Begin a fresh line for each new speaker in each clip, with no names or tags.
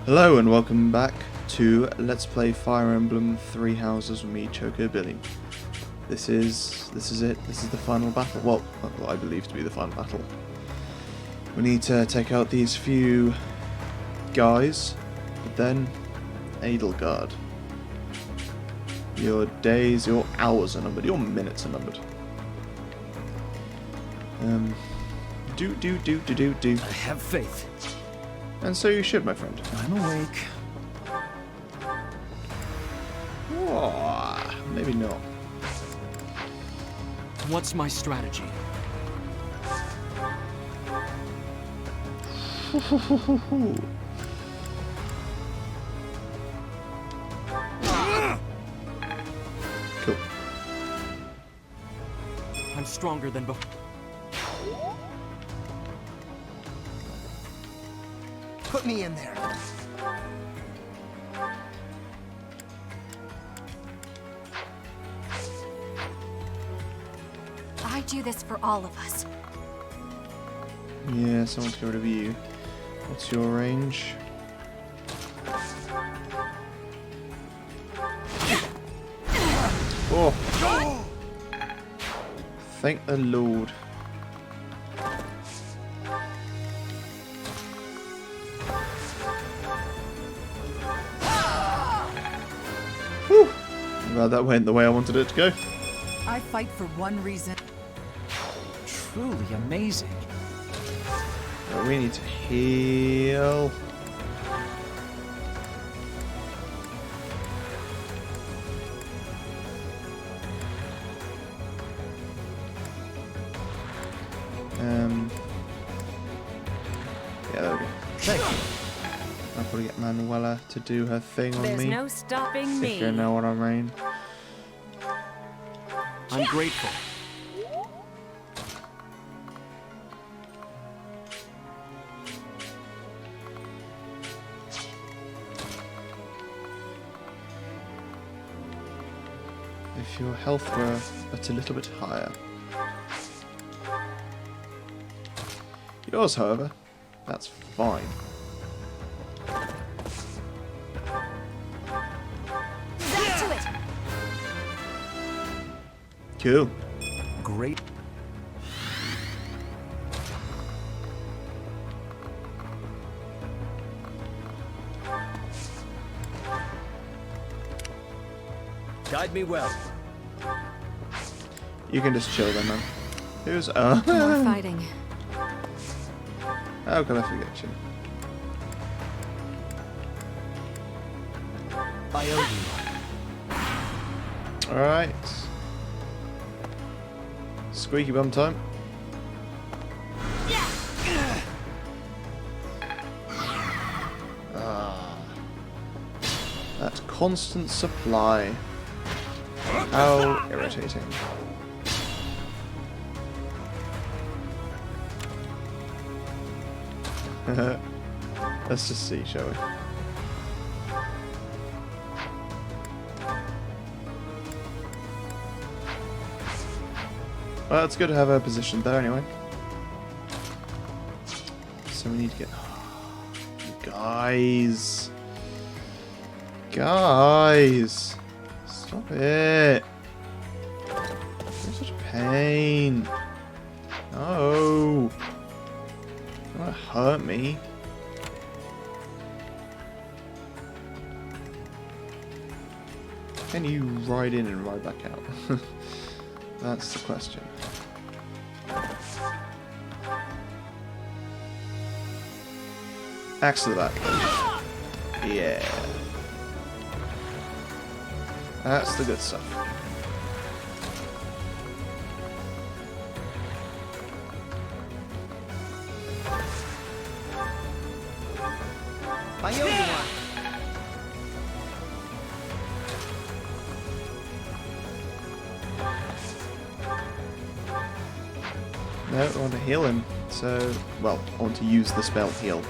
Hello and welcome back to Let's Play Fire Emblem Three Houses with me, Choco Billy. This is it. This is the final battle. Well, what I believe to be the final battle. We need to take out these few guys, but then Edelgard. Your days, your hours are numbered. Your minutes are numbered. Do.
I have faith.
And so you should, my friend.
I'm awake.
Oh, maybe not.
What's my strategy?
Cool.
I'm stronger than before.
Put me in there.
I do this for all of us.
Yeah, someone to get rid of you. What's your range? Oh! Thank the Lord. Whew! I'm glad that went the way I wanted it to go.
I fight for one reason.
Truly amazing.
But we need to heal. Yeah, there we go.
Thank you.
I'll probably get Manuela to do her thing on
There's
me.
no stopping me.
If you know what I mean.
I'm grateful.
If your health were but a little bit higher. Yours, however, that's fine.
Back to it.
Cool.
Great. Guide me well.
You can just chill then, man. Who's
More fighting.
How can I forget you?
I owe you.
Alright. Squeaky bum time. Ah. That constant supply. How irritating. Let's just see, shall we? Well, it's good to have her positioned there anyway. So we need to get... Guys! Guys! Stop it! You're such a pain! No! You wanna hurt me? Can you ride in and ride back out? That's the question. Axe to the back. Yeah. That's the good stuff.
I owe you one.
No, I want to heal him. So, well, I want to use the spell heal.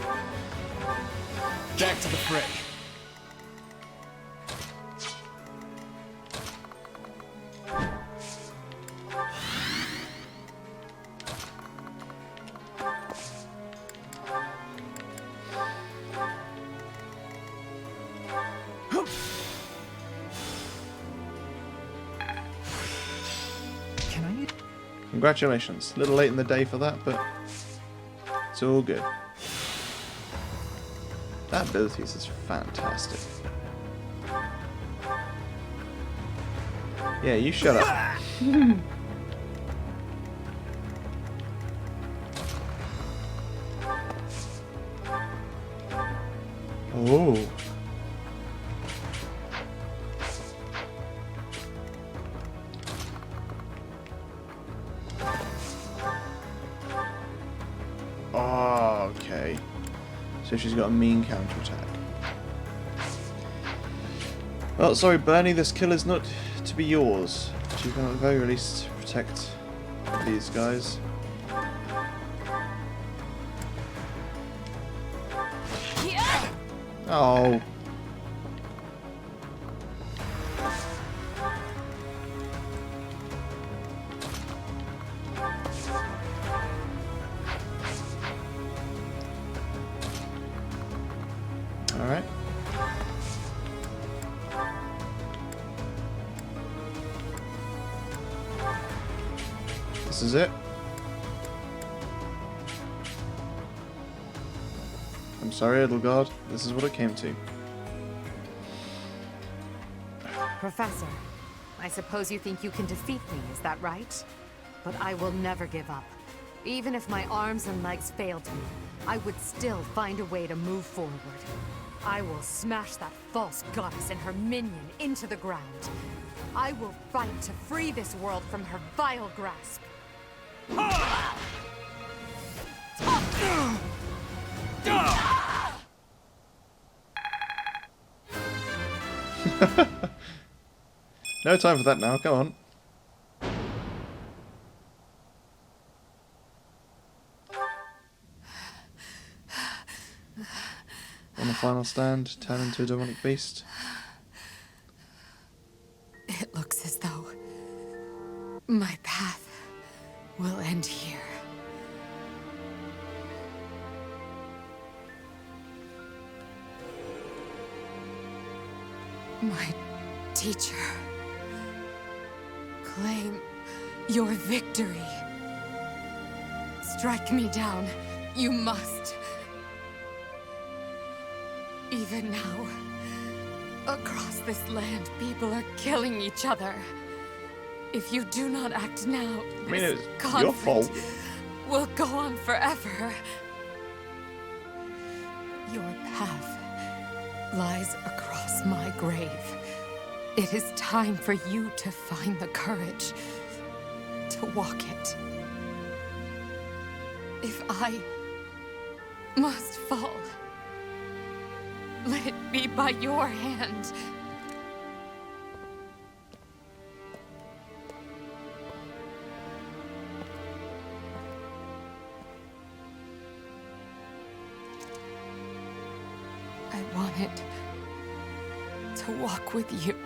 Back to the fray.
Congratulations. A little late in the day for that, but it's all good. That abilities is fantastic. Yeah, you shut up. Oh. Oh, okay. So she's got a mean counterattack. Well, sorry, Bernie, this kill is not to be yours. But you can at the very least protect these guys. Oh. Alright. This is it. I'm sorry, Edelgard. This is what it came to.
Professor, I suppose you think you can defeat me, is that right? But I will never give up. Even if my arms and legs failed me, I would still find a way to move forward. I will smash that false goddess and her minion into the ground. I will fight to free this world from her vile grasp.
No time for that now, come on. On the final stand, turn into a demonic beast.
It looks as though my path will end here. My teacher, claim your victory. Strike me down, you must. Even now, across this land, people are killing each other. If you do not act now,
I mean,
this
it's your fault.
conflict will go on forever. Your path lies across my grave. It is time for you to find the courage to walk it. If I must fall, let it be by your hand. I wanted to walk with you.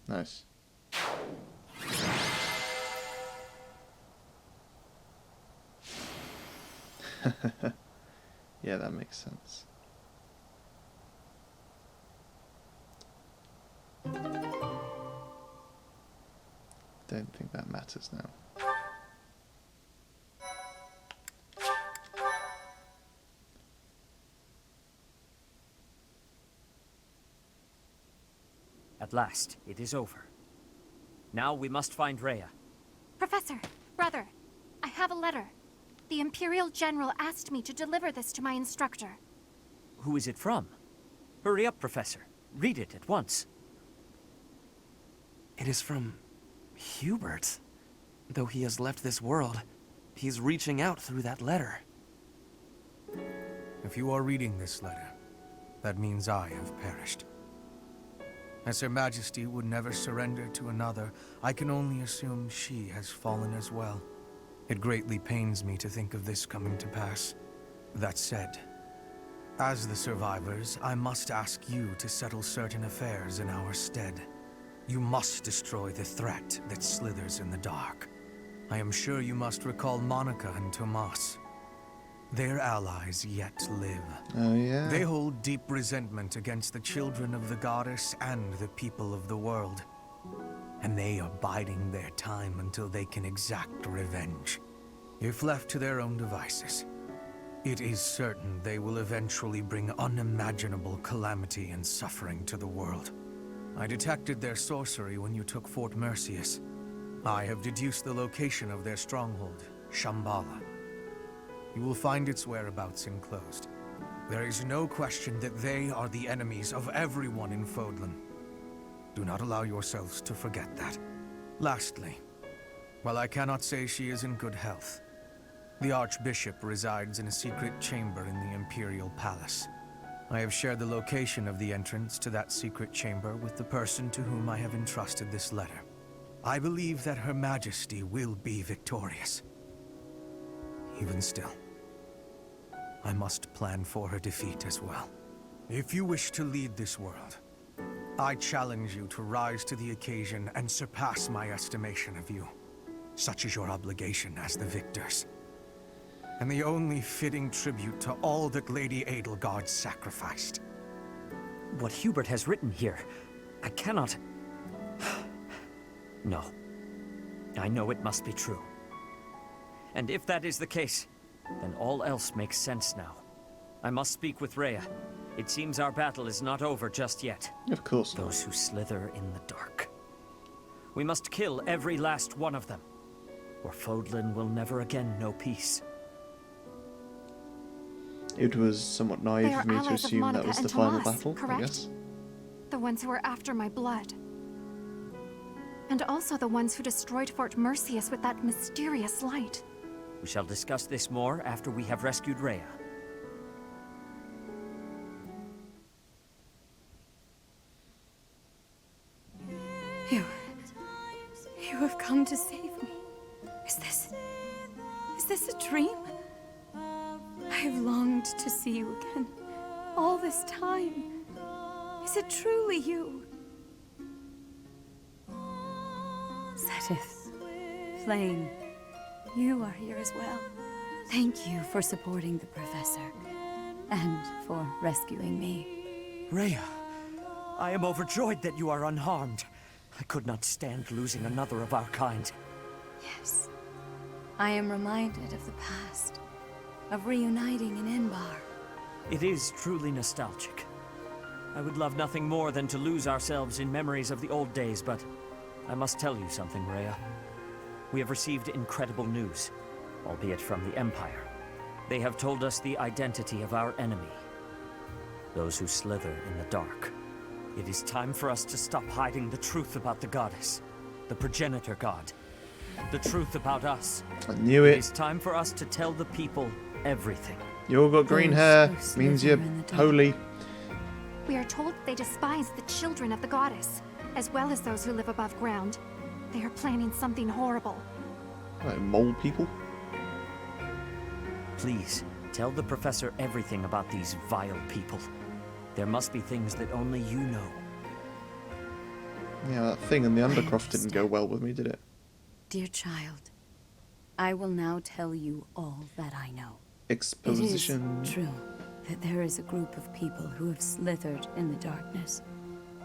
Nice. Yeah, that makes sense. Don't think that matters now.
At last, it is over. Now we must find Rhea.
Professor, brother, I have a letter. The Imperial General asked me to deliver this to my instructor.
Who is it from? Hurry up, Professor. Read it at once.
It is from Hubert. Though he has left this world, he's reaching out through that letter.
If you are reading this letter, that means I have perished. As Her Majesty would never surrender to another, I can only assume she has fallen as well. It greatly pains me to think of this coming to pass. That said, as the survivors, I must ask you to settle certain affairs in our stead. You must destroy the threat that slithers in the dark. I am sure you must recall Monica and Tomas. Their allies yet live.
Oh yeah.
They hold deep resentment against the children of the goddess and the people of the world. and they are biding their time until they can exact revenge. If left to their own devices, it is certain they will eventually bring unimaginable calamity and suffering to the world. I detected their sorcery when you took Fort Mercius. I have deduced the location of their stronghold, Shambhala. You will find its whereabouts enclosed. There is no question that they are the enemies of everyone in Fodlan. Do not allow yourselves to forget that. Lastly, while I cannot say she is in good health, the Archbishop resides in a secret chamber in the Imperial Palace. I have shared the location of the entrance to that secret chamber with the person to whom I have entrusted this letter. I believe that Her Majesty will be victorious. Even still, I must plan for her defeat as well. If you wish to lead this world, I challenge you to rise to the occasion and surpass my estimation of you. Such is your obligation as the victors, and the only fitting tribute to all that Lady Edelgard sacrificed.
What Hubert has written here, I cannot... No. I know it must be true. And if that is the case, then all else makes sense now. I must speak with Rhea. It seems our battle is not over just yet.
Of course not.
Those who slither in the dark. We must kill every last one of them, or Fodlan will never again know peace.
It was somewhat naive
They are
of me to
allies of
assume that
Monica
was
and
the final
Tomas,
battle, I
correct?
guess.
The ones who are after my blood. And also the ones who destroyed Fort Mercius with that mysterious light.
We shall discuss this more after we have rescued Rhea.
You have come to save me. Is this a dream? I have longed to see you again all this time. Is it truly you? Sedith, Flame, you are here as well. Thank you for supporting the Professor, and for rescuing me.
Rhea, I am overjoyed that you are unharmed. I could not stand losing another of our kind.
Yes. I am reminded of the past, of reuniting in Inbar.
It is truly nostalgic. I would love nothing more than to lose ourselves in memories of the old days, but I must tell you something, Rhea. We have received incredible news, albeit from the Empire. They have told us the identity of our enemy. Those who slither in the dark. It is time for us to stop hiding the truth about the goddess, the progenitor god. The truth about us.
I knew
It
it.
is time for us to tell the people everything.
You all got green
Those
hair.
who slither
Means you're
in the dark.
holy.
We are told they despise the children of the goddess, as well as those who live above ground. They are planning something horrible.
Like mole people.
Please, tell the professor everything about these vile people. There must be things that only you know.
Yeah, that thing in the Undercroft didn't go well with me, did it?
Dear child, I will now tell you all that I know.
Exposition.
It is true that there is a group of people who have slithered in the darkness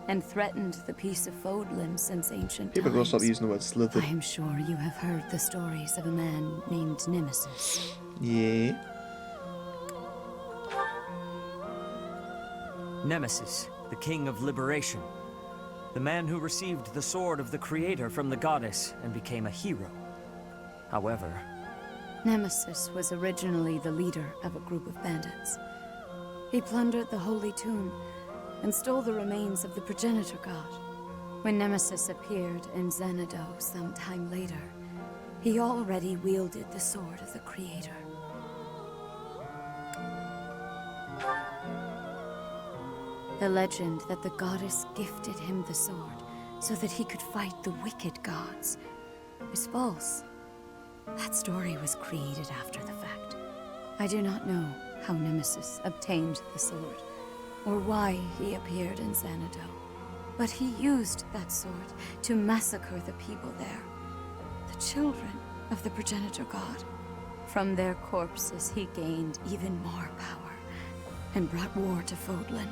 and threatened the peace of Fodlan since ancient
People gotta
times.
stop using the word slithered.
I am sure you have heard the stories of a man named Nemesis.
Yeah.
Nemesis, the king of liberation. The man who received the sword of the creator from the goddess and became a hero. However,
Nemesis was originally the leader of a group of bandits. He plundered the holy tomb and stole the remains of the progenitor god. When Nemesis appeared in Xanadu some time later, he already wielded the sword of the creator. The legend that the goddess gifted him the sword so that he could fight the wicked gods is false. That story was created after the fact. I do not know how Nemesis obtained the sword, or why he appeared in Xanadu, but he used that sword to massacre the people there, the children of the progenitor god. From their corpses he gained even more power, and brought war to Fodlan.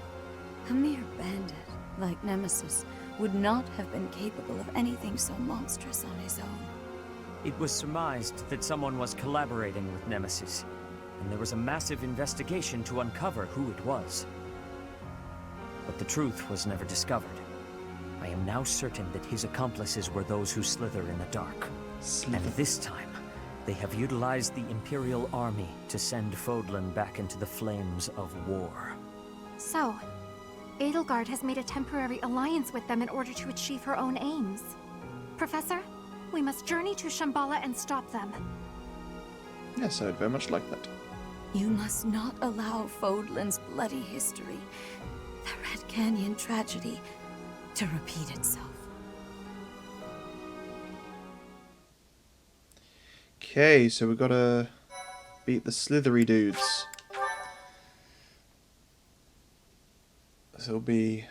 A mere bandit, like Nemesis, would not have been capable of anything so monstrous on his own.
It was surmised that someone was collaborating with Nemesis, and there was a massive investigation to uncover who it was. But the truth was never discovered. I am now certain that his accomplices were those who slither in the dark. And this time, they have utilized the Imperial Army to send Fodlan back into the flames of war.
So, Edelgard has made a temporary alliance with them in order to achieve her own aims. Professor, we must journey to Shambhala and stop them.
Yes, I would very much like that.
You must not allow Fodlan's bloody history, the Red Canyon tragedy, to repeat itself.
Okay, so we gotta beat the slithery dudes. This will be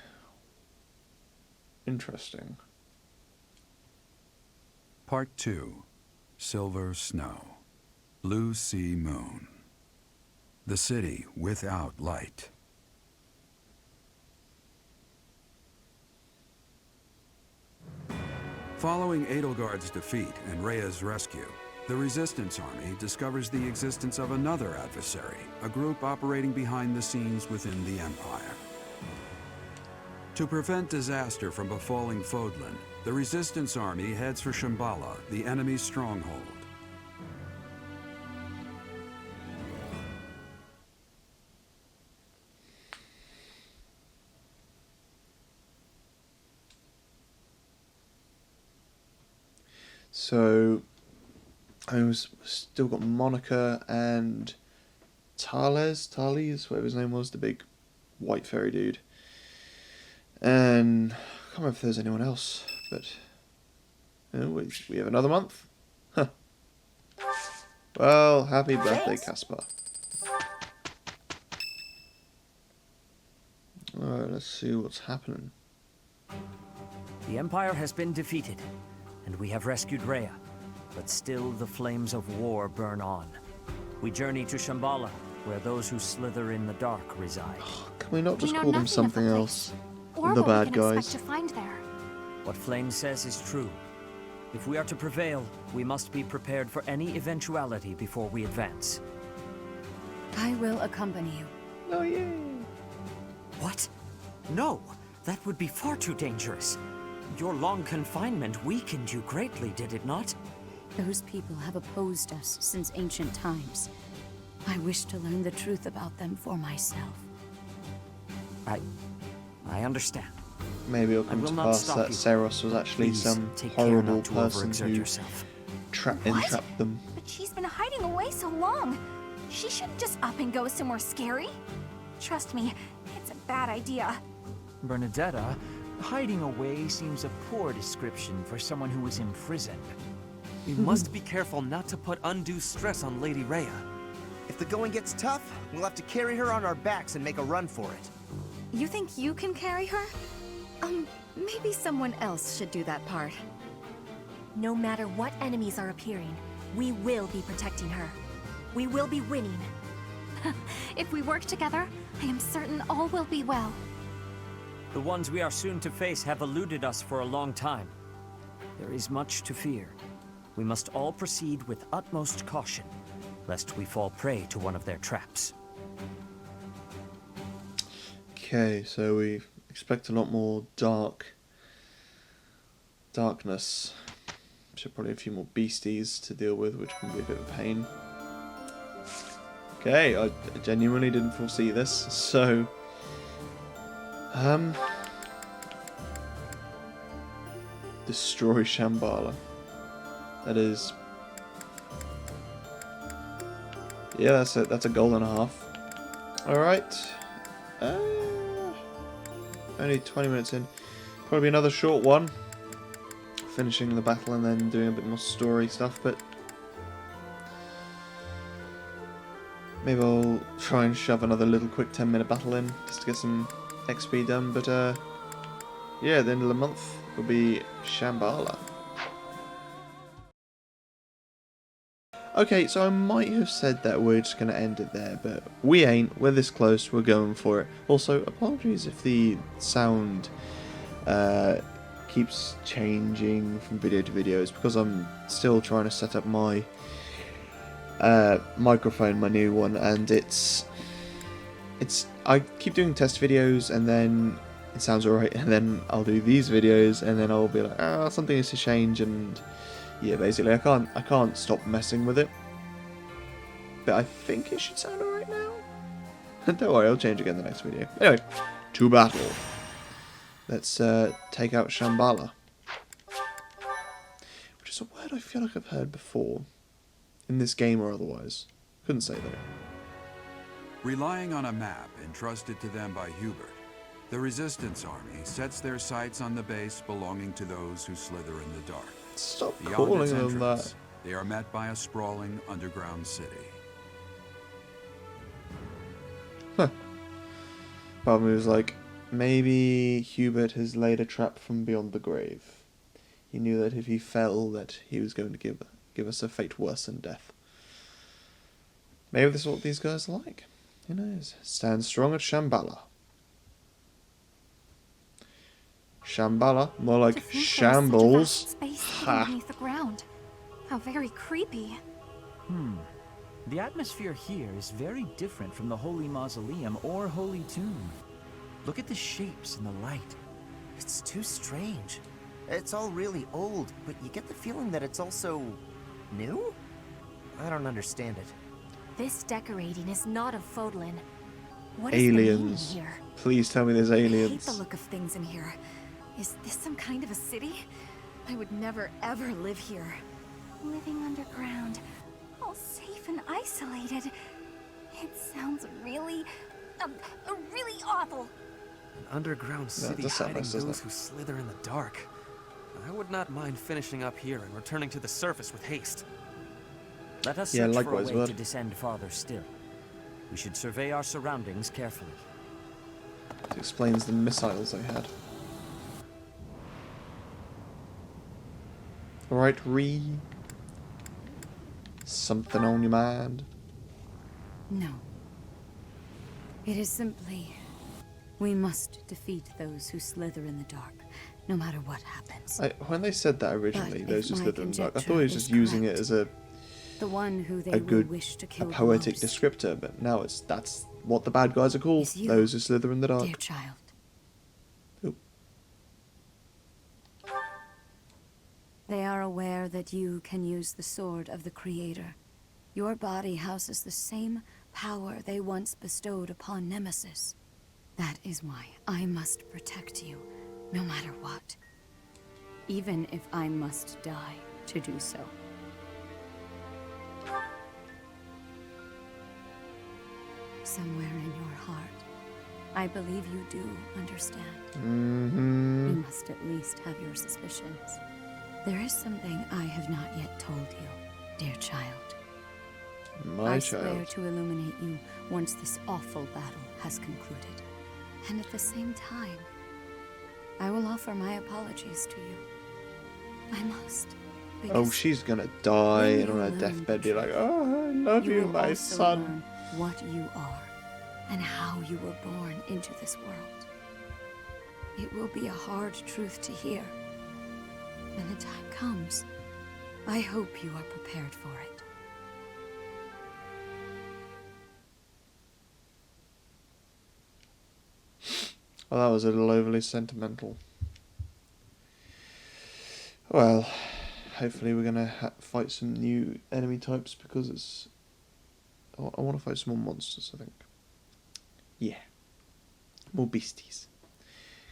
interesting.
Part 2. Silver Snow. Blue Sea Moon. The city without light. Following Edelgard's defeat and Rhea's rescue, the Resistance Army discovers the existence of another adversary, a group operating behind the scenes within the Empire. To prevent disaster from befalling Fodlan, the Resistance Army heads for Shambhala, the enemy's stronghold.
So, I've still got Monica and Thales, whatever his name was, the big white fairy dude. And I can't remember if there's anyone else, but we have another month. Huh. Well, happy birthday, Caspar. Alright, let's see what's happening.
The Empire has been defeated, and we have rescued Rhea, but still the flames of war burn on. We journey to Shambhala, where those who slither in the dark reside.
Can we not just
We know
call them
nothing of the
something
place,
else?
or
The
what we
bad
can
guys.
expect to find there.
What Flame says is true. If we are to prevail, we must be prepared for any eventuality before we advance.
I will accompany you.
Oh, yay.
What? No, that would be far too dangerous. Your long confinement weakened you greatly, did it not?
Those people have opposed us since ancient times. I wish to learn the truth about them for myself.
I understand.
Maybe it'll come
will
to
not
pass
stop
that
you.
Saros was actually
Please,
some
take care
horrible
not to
person
overexert
who
yourself.
entrapped them.
But she's been hiding away so long. She shouldn't just up and go somewhere scary. Trust me, it's a bad idea.
Bernadetta, hiding away seems a poor description for someone who is imprisoned.
We must be careful not to put undue stress on Lady Rhea.
If the going gets tough, we'll have to carry her on our backs and make a run for it.
You think you can carry her? Maybe someone else should do that part.
No matter what enemies are appearing, we will be protecting her. We will be winning.
If we work together, I am certain all will be well.
The ones we are soon to face have eluded us for a long time. There is much to fear. We must all proceed with utmost caution, lest we fall prey to one of their traps.
Okay, so we expect a lot more darkness. So probably a few more beasties to deal with, which can be a bit of a pain. Okay, I genuinely didn't foresee this, so destroy Shambhala. That is, yeah, that's a goal and a half. All right. Only 20 minutes in. Probably another short one. Finishing the battle and then doing a bit more story stuff, but maybe I'll try and shove another little quick 10-minute battle in just to get some XP done. But yeah, at the end of the month will be Shambhala. Okay, so I might have said that we're just going to end it there, but we ain't. We're this close. We're going for it. Also, apologies if the sound keeps changing from video to video is because I'm still trying to set up my microphone, my new one, and it's I keep doing test videos and then it sounds alright, and then I'll do these videos and then I'll be like, something needs to change, and yeah, basically I can't stop messing with it. But I think it should sound alright now. Don't worry, I'll change again in the next video. Anyway, to battle. Let's take out Shambhala. Which is a word I feel like I've heard before. In this game or otherwise. Couldn't say though.
Relying on a map entrusted to them by Hubert, the Resistance Army sets their sights on the base belonging to those who slither in the dark.
Stop
Beyond
calling
its
them
entrance,
that.
they are met by a sprawling underground city.
Huh. Part of me was like, maybe Hubert has laid a trap from beyond the grave. He knew that if he fell, that he was going to give us a fate worse than death. Maybe this is what these guys are like. Who knows? Stand strong at Shambhala. Shambhala? More like
To think there is such a
shambles.
vast space
Ha!
beneath the ground. How very creepy.
The atmosphere here is very different from the Holy Mausoleum or Holy Tomb. Look at the shapes and the light. It's too strange.
It's all really old, but you get the feeling that it's also new? I don't understand it.
This decorating is not of Fodlan. What
Aliens.
is the meaning here?
Please tell me there's
I hate
aliens.
the look of things in here. Is this some kind of a city? I would never ever live here. Living underground, all safe and isolated. It sounds really awful.
An underground city
does sound
hiding
nice, doesn't
those
it?
who slither in the dark. I would not mind finishing up here and returning to the surface with haste.
Let us
Yeah,
search
likewise,
for a way
bud.
to descend farther still. We should survey our surroundings carefully.
It explains the missiles they had. Alright, Ree. Something on your mind?
No. It is simply... we must defeat those who slither in the dark, no matter what happens.
When they said that originally,
But
those
if
who
my
slither in the dark, I thought he
conjecture
was just
is
using it
correct,
as a
the one who they
a
will
good,
wish to
a
kill the
poetic
most.
descriptor, but now that's what the bad guys are called.
Is you,
Those who slither in the dark.
Dear child.
Oop.
They are aware that you can use the sword of the Creator. Your body houses the same power they once bestowed upon Nemesis. That is why I must protect you, no matter what. Even if I must die to do so. Somewhere in your heart, I believe you do understand. You must at least have your suspicions. There is something I have not yet told you, dear child.
My
I swear
child.
to illuminate you once this awful battle has concluded. And at the same time, I will offer my apologies to you. I must.
Oh,
because
she's gonna die
when
and on
you
her
learn
deathbed
the
be like,
truth,
oh, I love you,
will
my
also
son.
learn what you are and how you were born into this world. It will be a hard truth to hear. When the time comes, I hope you are prepared for it.
Well, that was a little overly sentimental. Well, hopefully we're gonna fight some new enemy types because it's... I want to fight some more monsters, I think. Yeah. More beasties.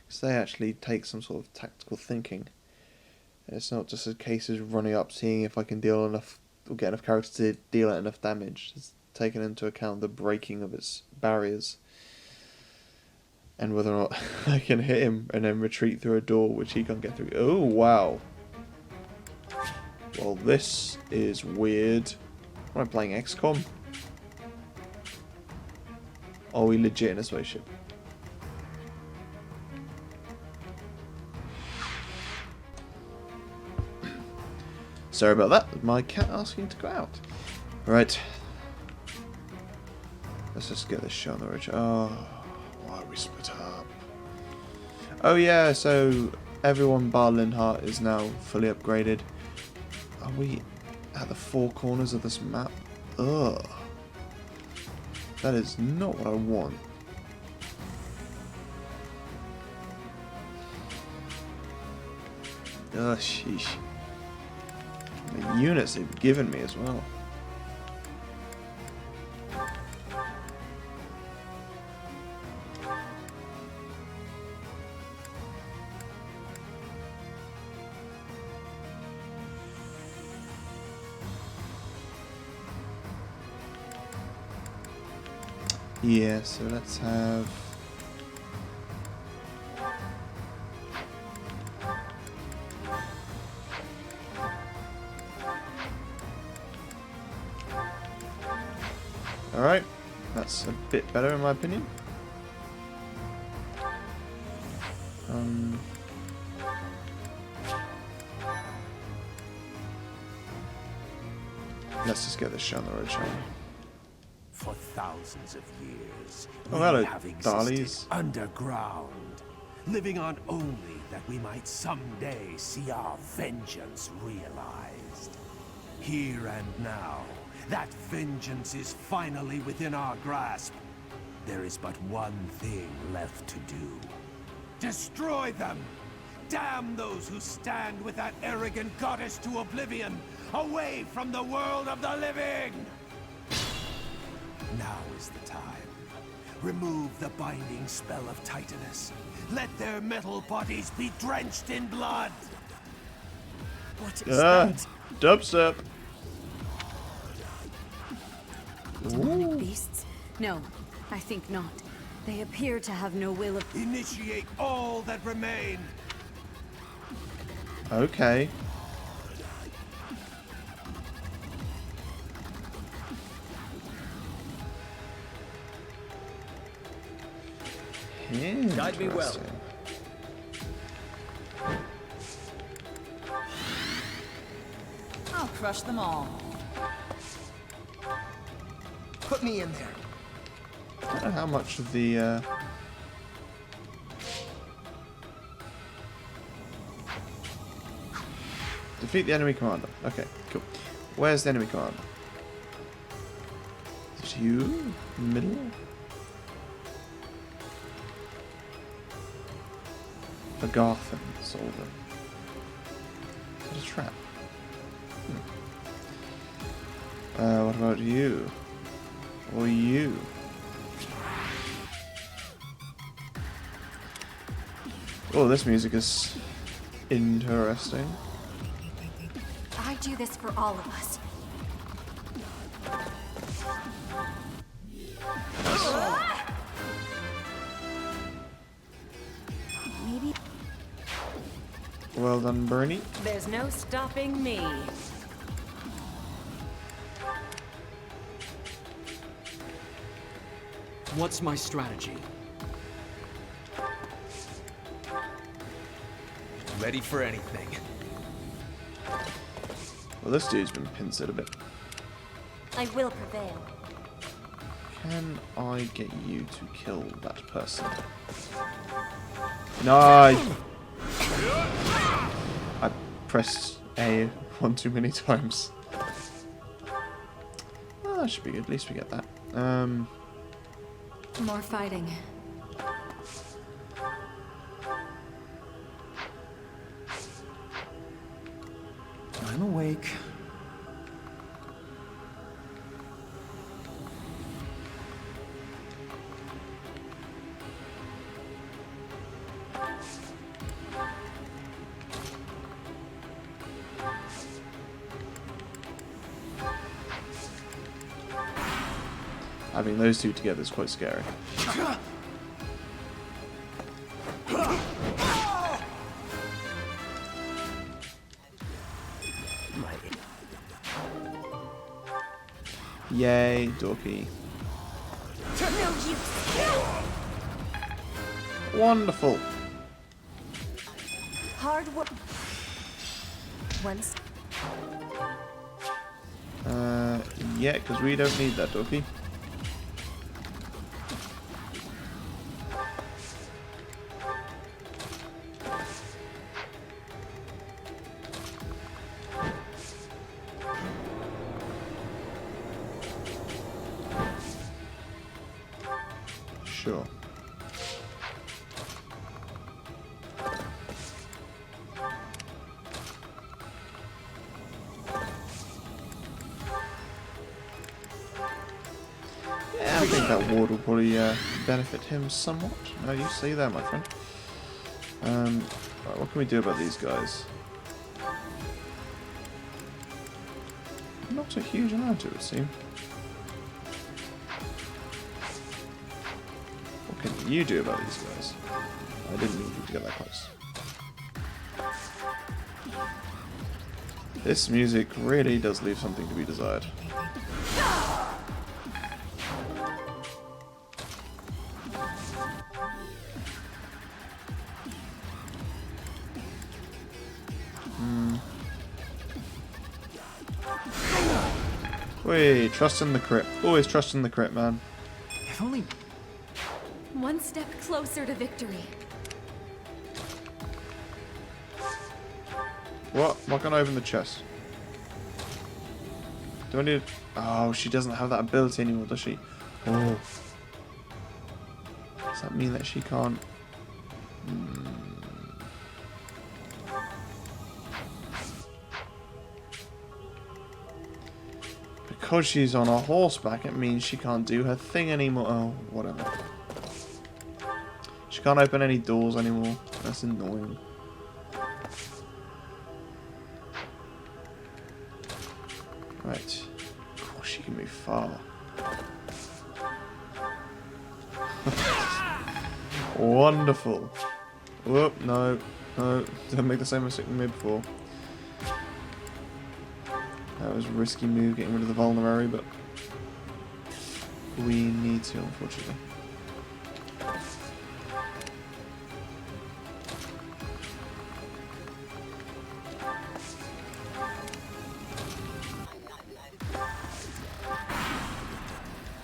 Because they actually take some sort of tactical thinking. And it's not just a case of running up, seeing if I can deal enough, or get enough characters to deal enough damage. It's taken into account the breaking of its barriers. And whether or not I can hit him and then retreat through a door which he can't get through. Oh, wow. Well, this is weird. Am I playing XCOM? Are we legit in a spaceship? Sorry about that. My cat asking to go out. Right. Let's just get this shot on the ridge. Oh, why are we split up? Oh yeah, so everyone bar Linhart is now fully upgraded. Are we at the 4 corners of this map? Ugh. That is not what I want. Ugh, sheesh. The units they've given me as well. Yeah, so let's have... Alright, that's a bit better in my opinion. Let's just get this show on the road, shall we?
For thousands of years,
Oh,
we
hello,
have existed
Darlies.
underground, living on only that we might someday see our vengeance realized. Here and now, that vengeance is finally within our grasp. There is but one thing left to do. Destroy them! Damn those who stand with that arrogant goddess to oblivion, away from the world of the living! Now is the time. Remove the binding spell of Titanus. Let their metal bodies be drenched in blood!
What is that?
Dubstep.
Demonic beasts? No, I think not. They appear to have no will of...
Initiate all that remain!
Okay.
Guide me well.
Interesting.
I'll crush them all.
Put me in there.
I don't know how much of the defeat the enemy commander. Okay, cool. Where's the enemy commander? Is it you? In the middle? The Garthan solver. Is that a trap? What about you? Or you? Oh, this music is interesting.
I do this for all of us. Maybe.
Well done, Bernie.
There's no stopping me.
What's my strategy?
Ready for anything.
Well, this dude's been pincered a bit.
I will prevail.
Can I get you to kill that person? No, I pressed A one too many times. Oh, that should be good. At least we get that.
More fighting.
I'm awake.
Having those two together is quite scary. Yay, Dorky. Wonderful.
Hard work. Once.
Yeah, because we don't need that, Dorky. Sure. Yeah, I think that ward will probably benefit him somewhat. No, you see there, my friend. Right, what can we do about these guys? Not a huge amount, it would seem. What can you do about these guys? I didn't mean you to get that close. This music really does leave something to be desired. Wait, trust in the crit. Always trust in the crit, man.
If only...
One step closer to victory.
What? Why can't I open the chest? Do I need... Oh, she doesn't have that ability anymore, does she? Oh. Does that mean that she can't... Because she's on a horseback, it means she can't do her thing anymore. Oh, whatever. She can't open any doors anymore. That's annoying. Right. Of course, she can move far. Wonderful. Whoop, no. No. Don't make the same mistake we made before. That was a risky move, getting rid of the vulnerary, but we need to, unfortunately.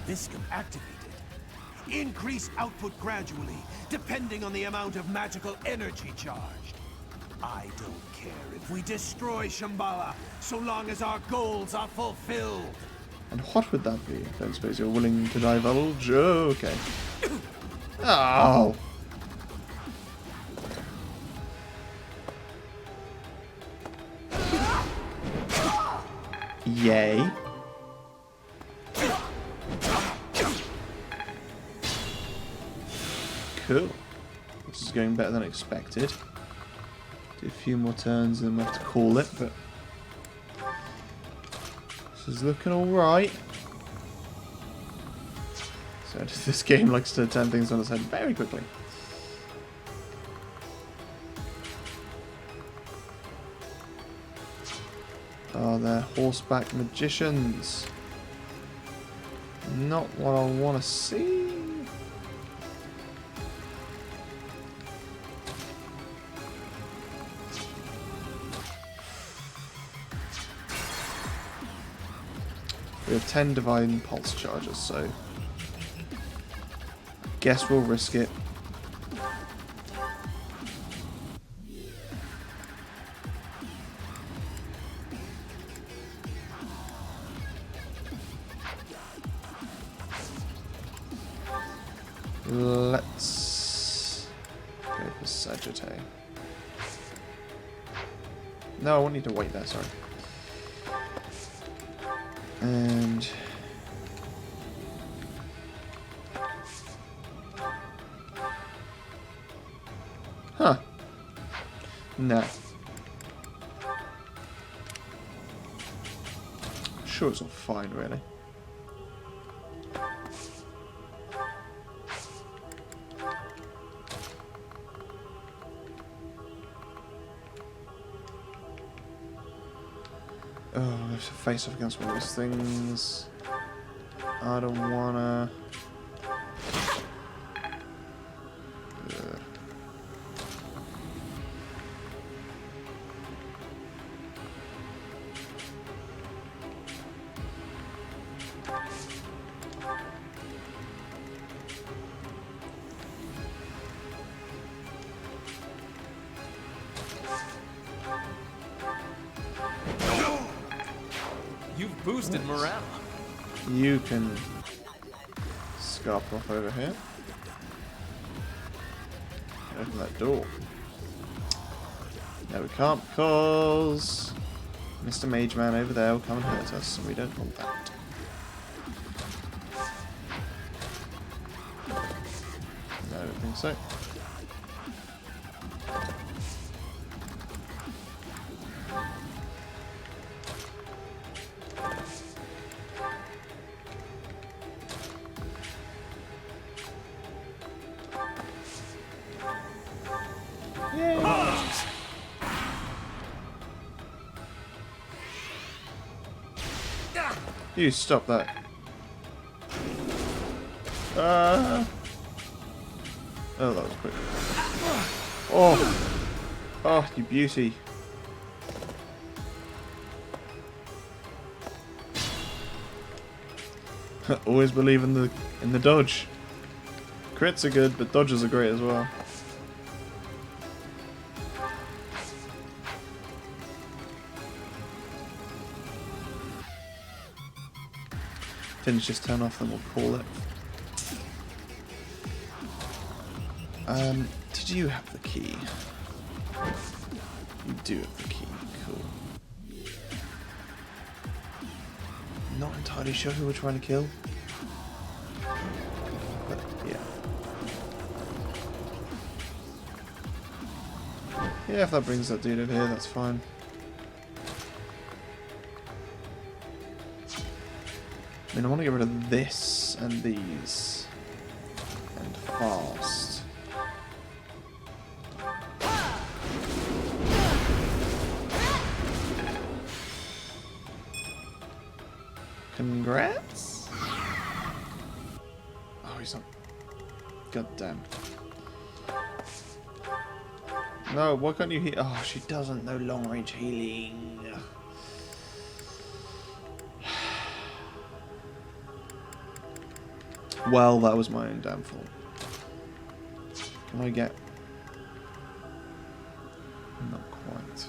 This can activate it. Increase output gradually, depending on the amount of magical energy charged. I don't care if we destroy Shambhala, so long as our goals are fulfilled.
And what would that be? I don't suppose you're willing to divulge? Oh, okay. Oh! Yay. Cool. This is going better than expected. Do a few more turns and we'll have to call it, but this is looking alright. So this game likes to turn things on its head very quickly. Oh, they're horseback magicians. Not what I want to see. We have 10 divine pulse charges, so guess we'll risk it. Let's go for Sagittae. No, I won't need to wait there, sorry. And huh. No. Sure, it's all fine, really. Oh, I have to face off against one of these things. I don't wanna.
You've boosted morale.
You can Scarproth over here. Open that door. No, we can't because Mr. Mage Man over there will come and hurt us, and we don't want that. No, I don't think so. You stop that. Oh, that was quick. Oh, oh, you beauty. Always believe in the dodge. Crits are good, but dodges are great as well. Finish this turn off, then we'll call it. Did you have the key? You do have the key, cool. Not entirely sure who we're trying to kill. But, yeah. Yeah, if that brings that dude over here, that's fine. I mean, I want to get rid of this and these. And fast. Congrats? Oh, he's not. God damn. No, why can't you heal? Oh, she doesn't know long range healing. Well, that was my own damn fault. Can I get... Not quite.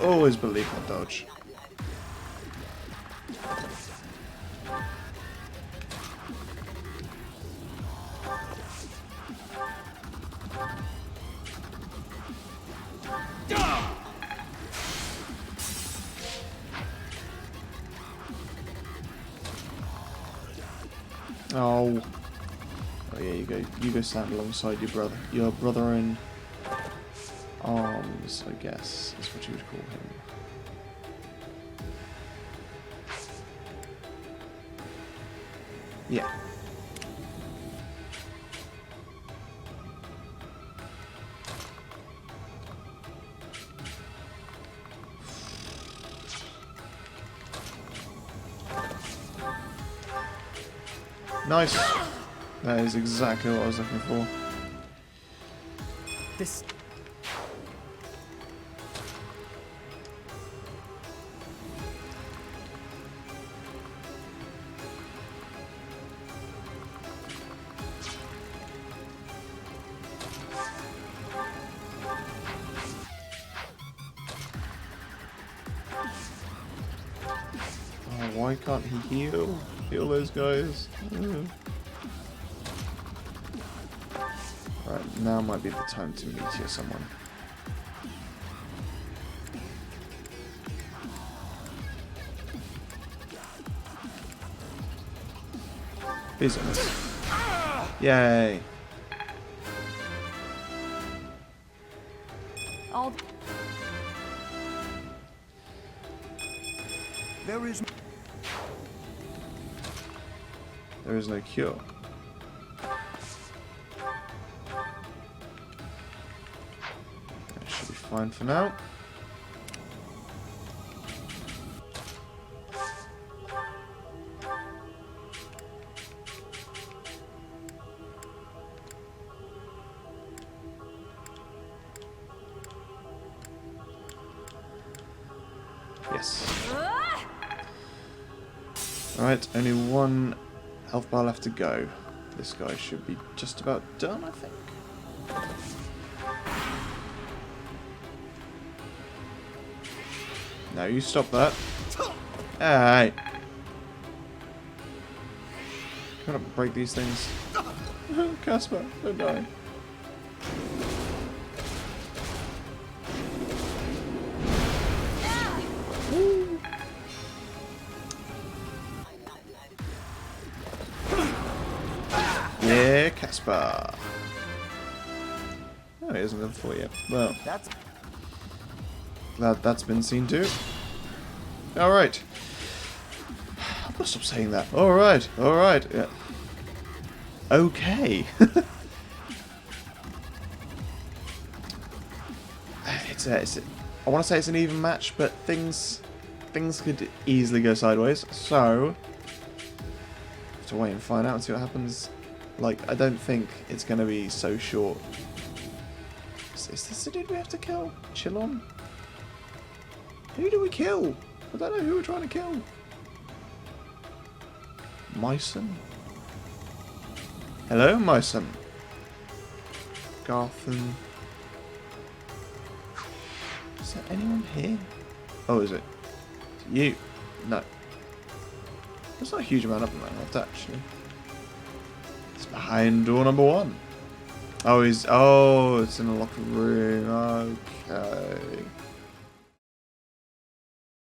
Always believe in the dodge. Oh. Oh yeah, you go. You go stand alongside your brother. Your brother in arms, I guess, is what you would call him. Yeah. Nice. That is exactly what I was looking for.
This...
Why can't he heal? Heal those guys. Right, now might be the time to meteor someone. Please don't miss. Yay!
All...
There is no cure. That should be fine for now. Yes. Alright, only one health bar left to go. This guy should be just about done, I think. No, you stop that. Hey! Can I break these things? Casper, don't die. Yeah, Casper. Oh, he hasn't gone for yet. Well, glad that's been seen too. Alright. I'm gonna stop saying that. Alright, alright. Yeah. Okay. I want to say it's an even match, but things could easily go sideways. So, have to wait and find out and see what happens. Like, I don't think it's going to be so short. Is this the dude we have to kill? Chillon? Who do we kill? I don't know who we're trying to kill. Myson? Hello, Myson. Garthen. Is there anyone here? Oh, is it? You? No. There's not a huge amount of them left, actually. It's behind door number 1. Oh, it's in a locked room. Okay.